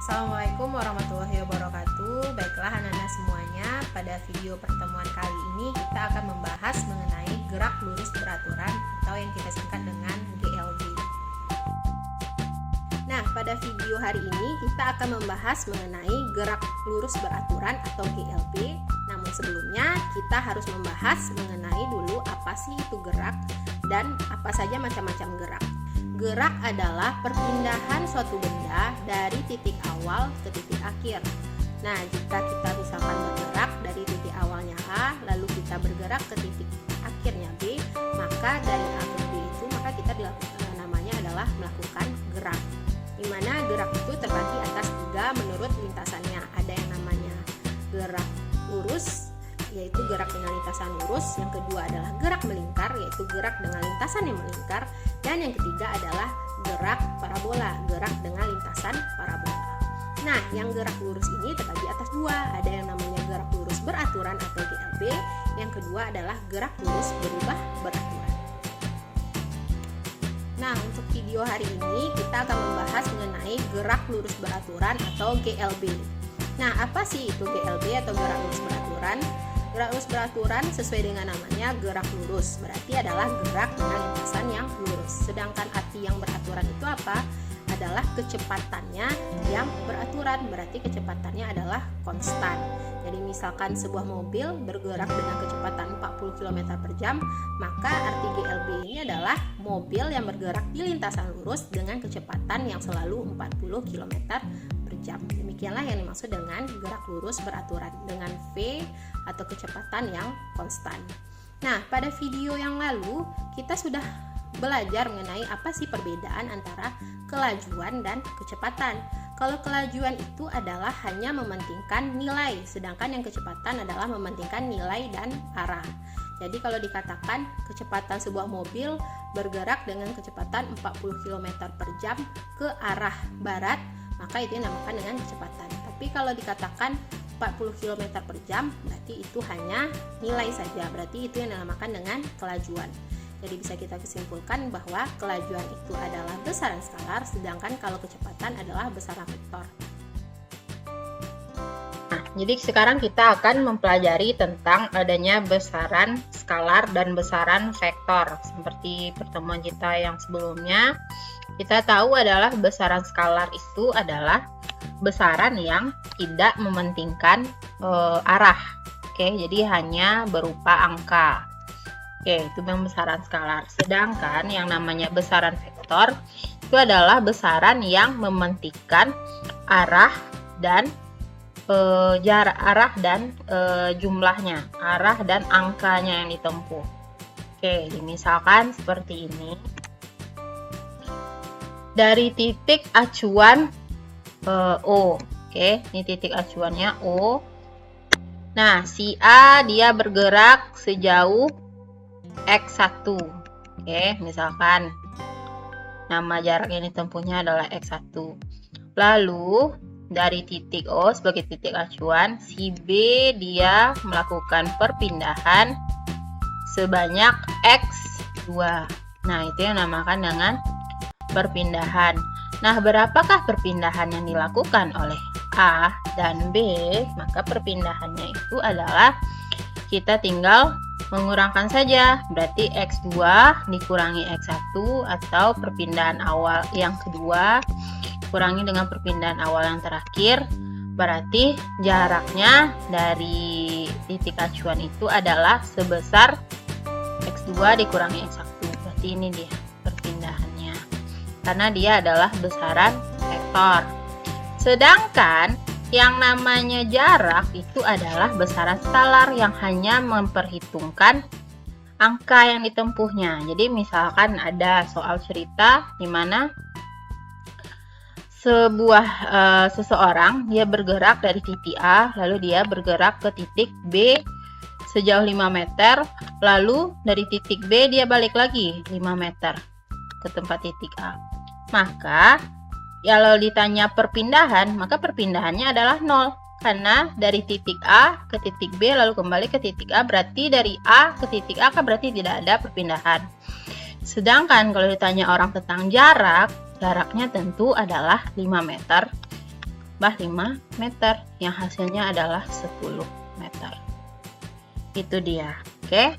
Assalamualaikum warahmatullahi wabarakatuh. Baiklah anak-anak semuanya, pada video pertemuan kali ini kita akan membahas mengenai gerak lurus beraturan atau yang kita singkat dengan GLB. Nah, pada video hari ini kita akan membahas mengenai gerak lurus beraturan atau GLB. Namun sebelumnya kita harus membahas mengenai dulu apa sih itu gerak dan apa saja macam-macam gerak. Gerak adalah perpindahan suatu benda dari titik awal ke titik akhir. Nah, jika kita misalkan bergerak dari titik awalnya A, lalu kita bergerak ke titik akhirnya B, maka dari A ke B itu maka kita dilakukan namanya adalah melakukan gerak. Di mana gerak itu terbagi atas 3 menurut lintasannya. Ada yang namanya gerak lurus, yaitu gerak dengan lintasan lurus. Yang kedua adalah gerak melingkar, yaitu gerak dengan lintasan yang melingkar. Dan yang ketiga adalah gerak parabola, gerak dengan lintasan parabola. Nah, yang gerak lurus ini terbagi atas 2. Ada yang namanya gerak lurus beraturan atau GLB. Yang kedua adalah gerak lurus berubah beraturan. Nah, untuk video hari ini kita akan membahas mengenai gerak lurus beraturan atau GLB. Nah, apa sih itu GLB atau gerak lurus beraturan? Gerak lurus beraturan sesuai dengan namanya gerak lurus, berarti adalah gerak dengan lintasan yang lurus. Sedangkan arti yang beraturan itu apa? Adalah kecepatannya yang beraturan, berarti kecepatannya adalah konstan. Jadi misalkan sebuah mobil bergerak dengan kecepatan 40 km per jam, maka arti GLB ini adalah mobil yang bergerak di lintasan lurus dengan kecepatan yang selalu 40 km per jam. Demikianlah yang dimaksud dengan gerak lurus beraturan dengan V atau kecepatan yang konstan. Nah, pada video yang lalu kita sudah belajar mengenai apa sih perbedaan antara kelajuan dan kecepatan. Kalau kelajuan itu adalah hanya mementingkan nilai, sedangkan yang kecepatan adalah mementingkan nilai dan arah. Jadi kalau dikatakan kecepatan sebuah mobil bergerak dengan kecepatan 40 km per jam ke arah barat, maka itu dinamakan dengan kecepatan. Tapi kalau dikatakan 40 km per jam, berarti itu hanya nilai saja, berarti itu yang dinamakan dengan kelajuan. Jadi bisa kita kesimpulkan bahwa kelajuan itu adalah besaran skalar, sedangkan kalau kecepatan adalah besaran vektor. Nah, jadi sekarang kita akan mempelajari tentang adanya besaran skalar dan besaran vektor. Seperti pertemuan kita yang sebelumnya, kita tahu adalah besaran skalar itu adalah besaran yang tidak mementingkan arah. Oke, jadi hanya berupa angka. Oke, itu yang besaran skalar. Sedangkan yang namanya besaran vektor itu adalah besaran yang mementingkan arah dan jarak arah dan jumlahnya, arah dan angkanya yang ditempuh. Oke, misalkan seperti ini. Dari titik acuan O. Oke, ini titik acuannya O. Nah, si A dia bergerak sejauh X1. Oke, misalkan nama jarak yang ditempuhnya adalah X1. Lalu dari titik O sebagai titik acuan, si B dia melakukan perpindahan sebanyak X2. Nah, itu yang dinamakan dengan perpindahan. Nah, berapakah perpindahan yang dilakukan oleh A dan B? Maka perpindahannya itu adalah kita tinggal mengurangkan saja. Berarti X2 dikurangi X1 atau perpindahan awal yang kedua kurangi dengan perpindahan awal yang terakhir. Berarti jaraknya dari titik acuan itu adalah sebesar X2 dikurangi X1. Berarti ini dia perpindahannya, karena dia adalah besaran vektor. Sedangkan yang namanya jarak itu adalah besaran skalar yang hanya memperhitungkan angka yang ditempuhnya. Jadi misalkan ada soal cerita di mana seseorang dia bergerak dari titik A, lalu dia bergerak ke titik B sejauh 5 meter, lalu dari titik B dia balik lagi 5 meter ke tempat titik A. Maka kalau ditanya perpindahan, maka perpindahannya adalah 0. Karena dari titik A ke titik B lalu kembali ke titik A, berarti dari A ke titik A berarti tidak ada perpindahan. Sedangkan kalau ditanya orang tentang jarak, jaraknya tentu adalah 5 meter tambah 5 meter, yang hasilnya adalah 10 meter. Itu dia. Oke.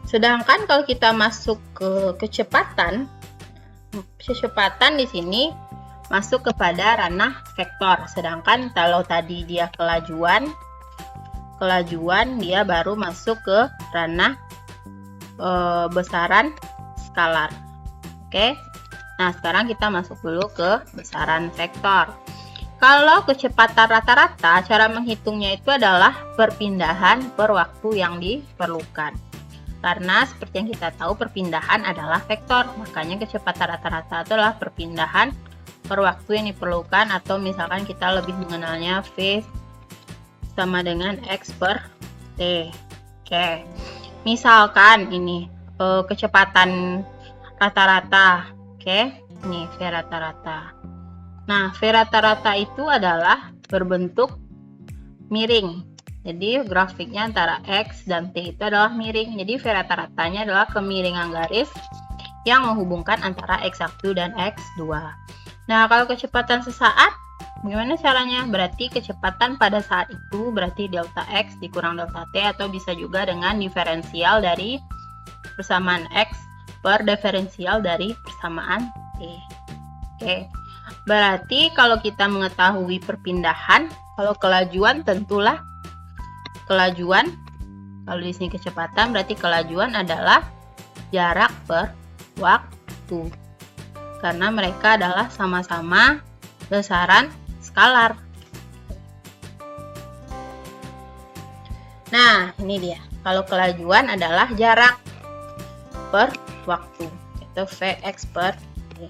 Sedangkan kalau kita masuk ke kecepatan di sini masuk kepada ranah vektor. Sedangkan kalau tadi dia kelajuan dia baru masuk ke ranah besaran skalar. Oke. Nah, sekarang kita masuk dulu ke besaran vektor. Kalau kecepatan rata-rata, cara menghitungnya itu adalah perpindahan per waktu yang diperlukan. Karena seperti yang kita tahu, perpindahan adalah vektor, makanya kecepatan rata-rata adalah perpindahan per waktu yang diperlukan, atau misalkan kita lebih mengenalnya V sama dengan X per T. Oke. Misalkan ini kecepatan rata-rata. Oke, ini V rata-rata. Nah, V rata-rata itu adalah berbentuk miring. Jadi grafiknya antara X dan T itu adalah miring. Jadi V rata-ratanya adalah kemiringan garis yang menghubungkan antara X1 dan X2. Nah, kalau kecepatan sesaat, gimana caranya? Berarti kecepatan pada saat itu berarti delta X dikurang delta T, atau bisa juga dengan diferensial dari persamaan X per diferensial dari persamaan T. Oke. Berarti kalau kita mengetahui perpindahan, kalau kelajuan tentulah kelajuan, kalau di sini kecepatan berarti kelajuan adalah jarak per waktu. Karena mereka adalah sama-sama besaran skalar. Nah, ini dia. Kalau kelajuan adalah jarak per waktu, itu Vx per T.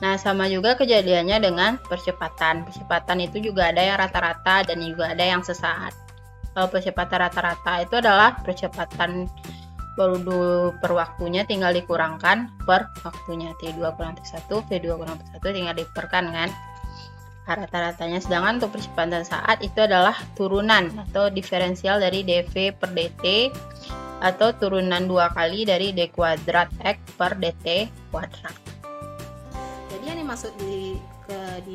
Nah, sama juga kejadiannya dengan percepatan. Percepatan itu juga ada yang rata-rata dan juga ada yang sesaat. Kalau percepatan rata-rata itu adalah percepatan per waktunya tinggal dikurangkan per waktunya. T2 kurang T1, V2 kurang T1 tinggal diperkan kan rata-ratanya. Sedangkan untuk percepatan saat itu adalah turunan atau diferensial dari dV per dt, atau turunan 2 kali dari d kuadrat X per dt kuadrat. Jadi yang dimaksud di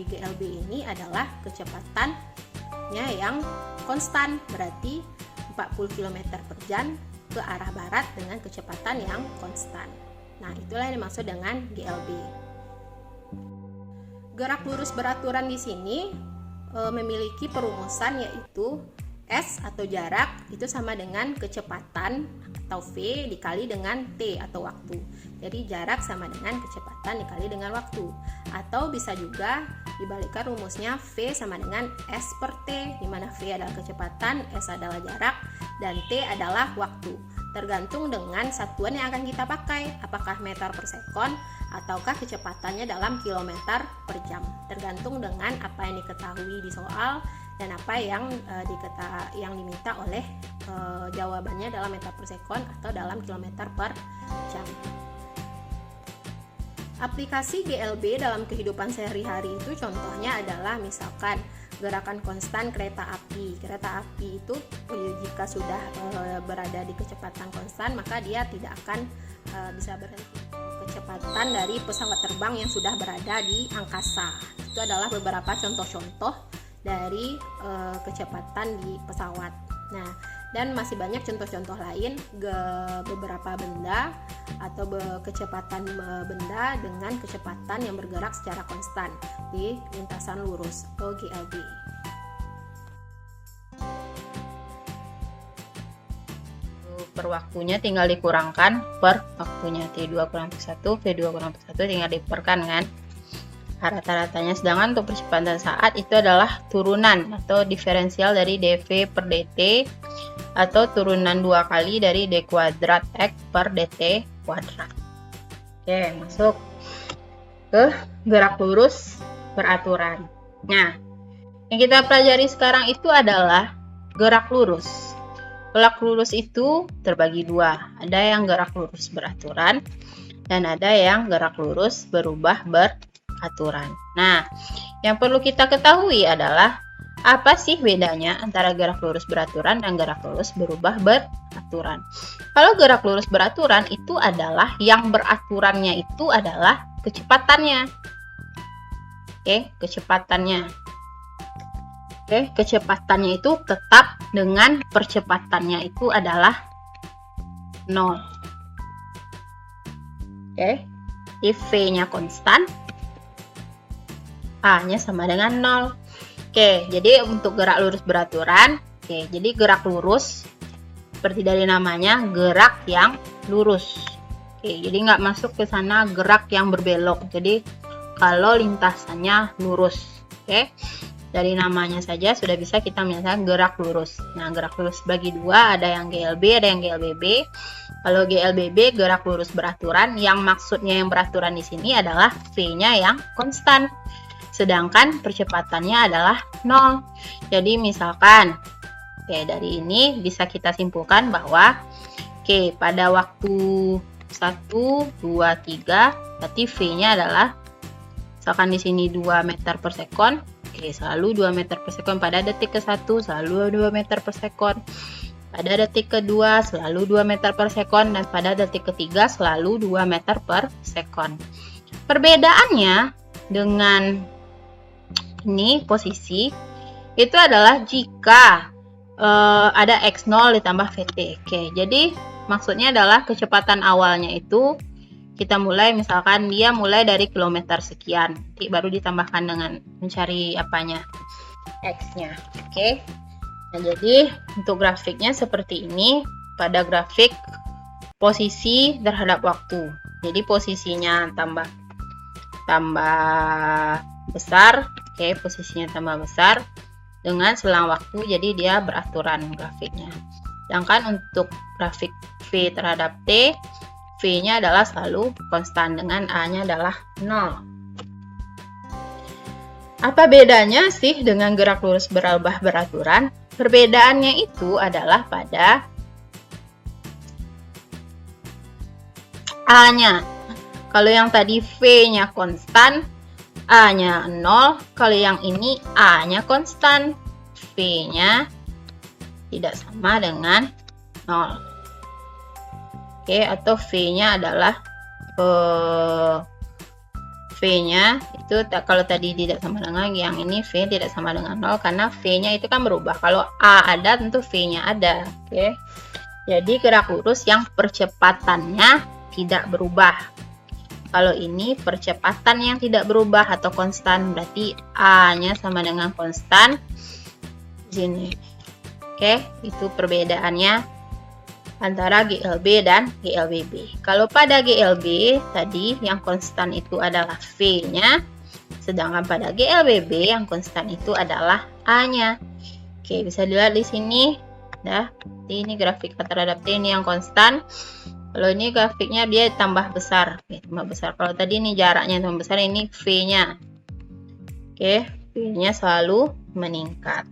GLB ini adalah kecepatannya yang konstan, berarti 40 km per jam ke arah barat dengan kecepatan yang konstan. Nah, itulah yang dimaksud dengan GLB. Gerak lurus beraturan di sini memiliki perumusan, yaitu S atau jarak itu sama dengan kecepatan atau V dikali dengan T atau waktu. Jadi jarak sama dengan kecepatan dikali dengan waktu. Atau bisa juga dibalikkan rumusnya V sama dengan S per T, di mana V adalah kecepatan, S adalah jarak, dan T adalah waktu. Tergantung dengan satuan yang akan kita pakai, apakah meter per sekon ataukah kecepatannya dalam kilometer per jam. Tergantung dengan apa yang diketahui di soal dan apa yang diminta oleh jawabannya dalam meter per sekon atau dalam kilometer per jam. Aplikasi GLB dalam kehidupan sehari-hari itu contohnya adalah misalkan gerakan konstan kereta api. Kereta api itu jika sudah berada di kecepatan konstan, maka dia tidak akan bisa berhenti. Kecepatan dari pesawat terbang yang sudah berada di angkasa. Itu adalah beberapa contoh-contoh dari kecepatan di pesawat. Nah, dan masih banyak contoh-contoh lain beberapa benda atau kecepatan benda dengan kecepatan yang bergerak secara konstan di lintasan lurus atau GLB. Per waktunya tinggal dikurangkan per waktunya. T2 kurang T1, V2 kurang T1 tinggal diperkan kan rata-ratanya. Sedangkan untuk percepatan saat itu adalah turunan atau diferensial dari dV per dt, atau turunan 2 kali dari d kuadrat X per dt kuadrat. Oke, masuk ke gerak lurus beraturan. Nah, yang kita pelajari sekarang itu adalah gerak lurus. Gerak lurus itu terbagi dua, ada yang gerak lurus beraturan dan ada yang gerak lurus berubah beraturan. Nah, yang perlu kita ketahui adalah apa sih bedanya antara gerak lurus beraturan dan gerak lurus berubah beraturan. Kalau gerak lurus beraturan itu adalah yang beraturannya itu adalah kecepatannya. Oke, kecepatannya. Oke, kecepatannya itu tetap dengan percepatannya itu adalah 0. Oke, if V-nya konstan, A-nya sama dengan 0. Oke, jadi untuk gerak lurus beraturan, oke, jadi gerak lurus seperti dari namanya, gerak yang lurus. Oke, jadi nggak masuk ke sana gerak yang berbelok. Jadi kalau lintasannya lurus, oke, dari namanya saja sudah bisa kita menyatakan gerak lurus. Nah, gerak lurus bagi dua, ada yang GLB, ada yang GLBB. Kalau GLBB gerak lurus beraturan, yang maksudnya yang beraturan di sini adalah V-nya yang konstan, sedangkan percepatannya adalah 0. Jadi misalkan, oke, dari ini bisa kita simpulkan bahwa oke, pada waktu 1, 2, 3, berarti V-nya adalah misalkan di sini 2 meter per sekon. Oke, selalu 2 meter per sekon. Pada detik ke-1 selalu 2 meter per sekon. Pada detik kedua selalu 2 meter per sekon, dan pada detik ketiga selalu 2 meter per sekon. Perbedaannya dengan ini posisi itu adalah jika ada X0 ditambah VT. Oke, jadi maksudnya adalah kecepatan awalnya itu kita mulai, misalkan dia mulai dari kilometer sekian, nanti baru ditambahkan dengan mencari apanya, X-nya. Oke. Nah, jadi untuk grafiknya seperti ini pada grafik posisi terhadap waktu. Jadi posisinya tambah besar, oke, posisinya tambah besar dengan selang waktu, jadi dia beraturan grafiknya. Sedangkan untuk grafik V terhadap T, V-nya adalah selalu konstan dengan A-nya adalah 0. Apa bedanya sih dengan gerak lurus berubah beraturan? Perbedaannya itu adalah pada A-nya. Kalau yang tadi V-nya konstan, A-nya 0. Kalau yang ini A-nya konstan, V-nya tidak sama dengan 0. Oke, atau V-nya adalah V-nya itu kalau tadi tidak sama dengan yang ini, V tidak sama dengan 0 karena V-nya itu kan berubah. Kalau A ada tentu V-nya ada. Oke. Jadi gerak lurus yang percepatannya tidak berubah. Kalau ini percepatan yang tidak berubah atau konstan, berarti A-nya sama dengan konstan di sini. Oke, itu perbedaannya antara GLB dan GLBB. Kalau pada GLB tadi yang konstan itu adalah V-nya, sedangkan pada GLBB yang konstan itu adalah A-nya. Oke, bisa dilihat di sini. Nah, ini grafik terhadap T ini yang konstan. Kalau ini grafiknya dia tambah besar. Oke, tambah besar. Kalau tadi ini jaraknya tambah besar, ini V-nya. Oke, V-nya selalu meningkat.